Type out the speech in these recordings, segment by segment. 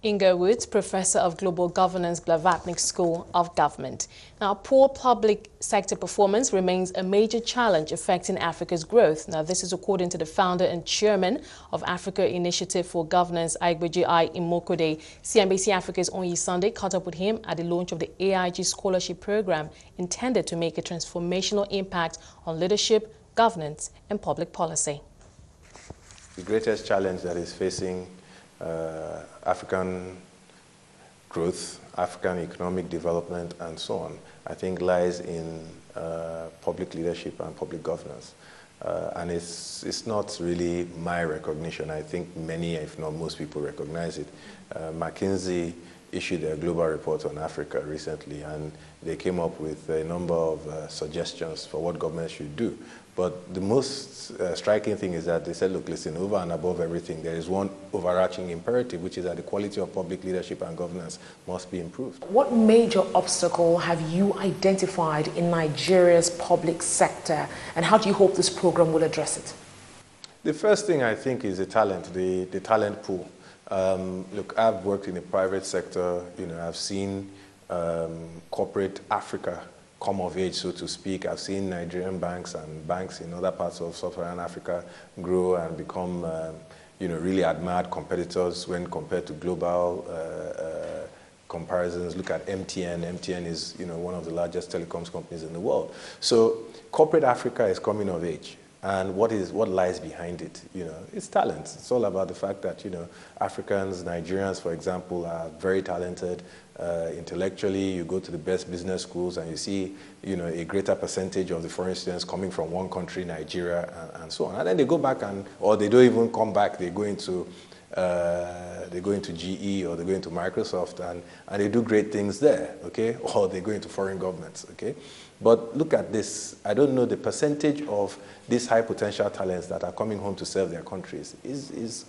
Aig-Imoukhuede, Professor of Global Governance, Blavatnik School of Government. Now, poor public sector performance remains a major challenge affecting Africa's growth. Now, this is according to the founder and chairman of Africa Initiative for Governance, Aigboje Aig-Imoukhuede. CNBC Africa's Onyi Sunday caught up with him at the launch of the AIG Scholarship Program intended to make a transformational impact on leadership, governance, and public policy. The greatest challenge that is facing African growth, African economic development, and so on, I think lies in public leadership and public governance. And it's not really my recognition. I think many, if not most people, recognize it. McKinsey issued a global report on Africa recently, and they came up with a number of suggestions for what governments should do. But the most striking thing is that they said, look, listen, over and above everything, there is one overarching imperative, which is that the quality of public leadership and governance must be improved. What major obstacle have you identified in Nigeria's public sector, and how do you hope this program will address it? The first thing I think is the talent, the talent pool. Look, I've worked in the private sector. I've seen corporate Africa come of age, so to speak. I've seen Nigerian banks and banks in other parts of sub-Saharan Africa grow and become, really admired competitors when compared to global comparisons. Look at MTN. MTN is, one of the largest telecoms companies in the world. So corporate Africa is coming of age. And what lies behind it? It's talent. It's all about the fact that, Africans, Nigerians, for example, are very talented intellectually. You go to the best business schools and you see, a greater percentage of the foreign students coming from one country, Nigeria, and so on. And then they go back or they don't even come back. They go into GE or they go into Microsoft and they do great things there, okay? Or they go into foreign governments, okay? But look at this. I don't know the percentage of these high potential talents that are coming home to serve their countries is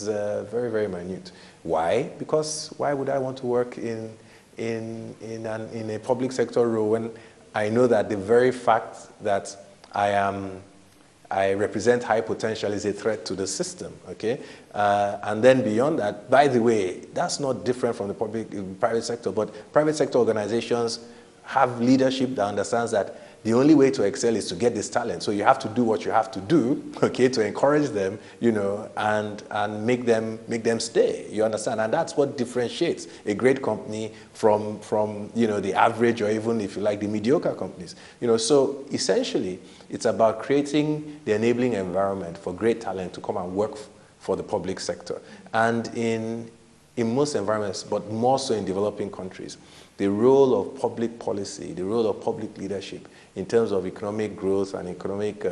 very, very minute. Why? Because why would I want to work in a public sector role when I know that the very fact that I represent high potential is a threat to the system, okay? And then beyond that, by the way, that's not different from the private sector, but private sector organizations have leadership that understands that the only way to excel is to get this talent. So you have to do what you have to do, okay, to encourage them, and make them stay. You understand? And that's what differentiates a great company from the average, or even, if you like, the mediocre companies. So essentially, it's about creating the enabling environment for great talent to come and work for the public sector. And in most environments, but more so in developing countries, the role of public policy, the role of public leadership in terms of economic growth and economic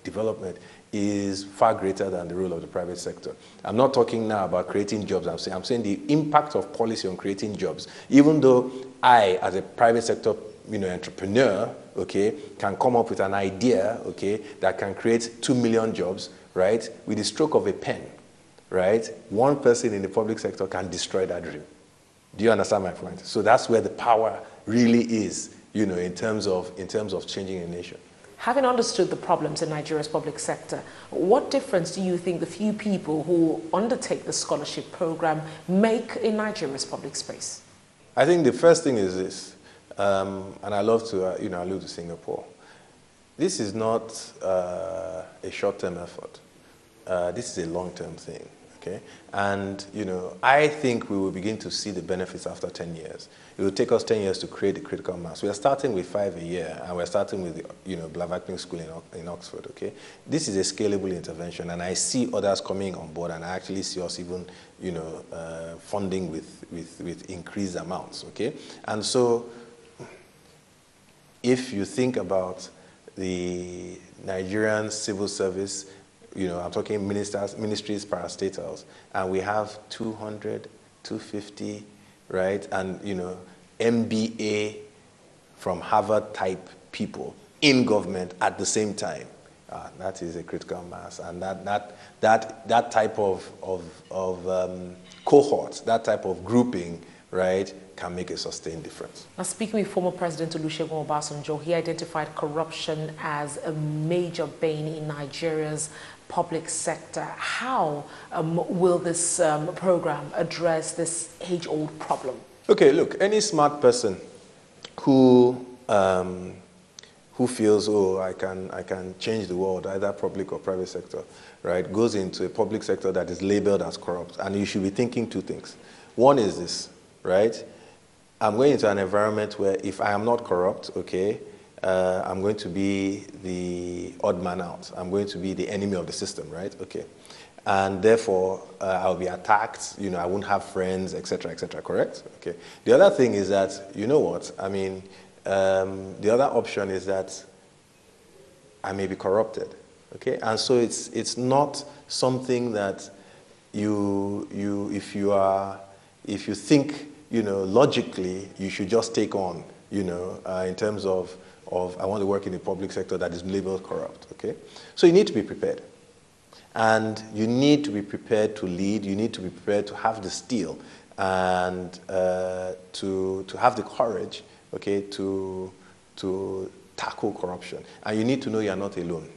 development is far greater than the role of the private sector. I'm not talking now about creating jobs. I'm saying the impact of policy on creating jobs. Even though I, as a private sector entrepreneur, okay, can come up with an idea, okay, that can create 2 million jobs, right, with the stroke of a pen, right, one person in the public sector can destroy that dream. Do you understand my point? So that's where the power really is, in terms of changing a nation. Having understood the problems in Nigeria's public sector, what difference do you think the few people who undertake the scholarship program make in Nigeria's public space? I think the first thing is this, and I love to, allude to Singapore. This is not a short-term effort. This is a long-term thing. Okay? And, I think we will begin to see the benefits after 10 years. It will take us 10 years to create a critical mass. We are starting with 5 a year, and we're starting with, Blavatnik School in Oxford, okay? This is a scalable intervention, and I see others coming on board, and I actually see us even, funding with increased amounts, okay? And so, if you think about the Nigerian civil service, I'm talking ministries, parastatals, and we have 200, 250, right? And, MBA from Harvard type people in government at the same time. That is a critical mass. And that type of cohort, that type of grouping right, can make a sustained difference. Now, speaking with former President Olusegun Obasanjo, he identified corruption as a major bane in Nigeria's public sector. How will this program address this age-old problem? Okay, look, any smart person who feels, oh, I can change the world, either public or private sector, right, goes into a public sector that is labeled as corrupt. And you should be thinking two things. One is this, right? I'm going into an environment where if I am not corrupt, okay, I'm going to be the odd man out. I'm going to be the enemy of the system, right? Okay. And therefore, I'll be attacked, you know, I won't have friends, etc., correct? Okay. The other thing is that, you know what, I mean, the other option is that I may be corrupted, okay? And so it's not something that if you think, you know, logically, you should just take on, you know, in terms of I want to work in the public sector that is labeled corrupt, okay? So you need to be prepared. And you need to be prepared to lead, you need to be prepared to have the steel and to have the courage, okay, to tackle corruption. And you need to know you're not alone,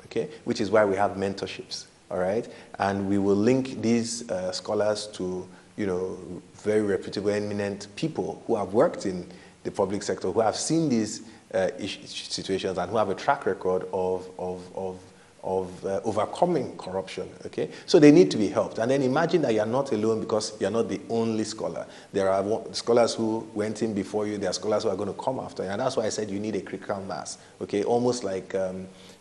okay? Which is why we have mentorships, all right? And we will link these scholars to, you know, very reputable, eminent people who have worked in the public sector, who have seen these situations and who have a track record of overcoming corruption, okay? So they need to be helped. And then imagine that you're not alone because you're not the only scholar. There are scholars who went in before you, there are scholars who are going to come after you, and that's why I said you need a critical mass, okay? Almost like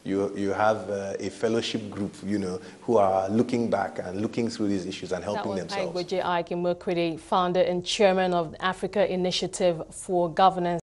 you have a fellowship group, you know, who are looking back and looking through these issues and helping themselves. Aigboje Aig-Imoukhuede, founder and chairman of the Africa Initiative for Governance.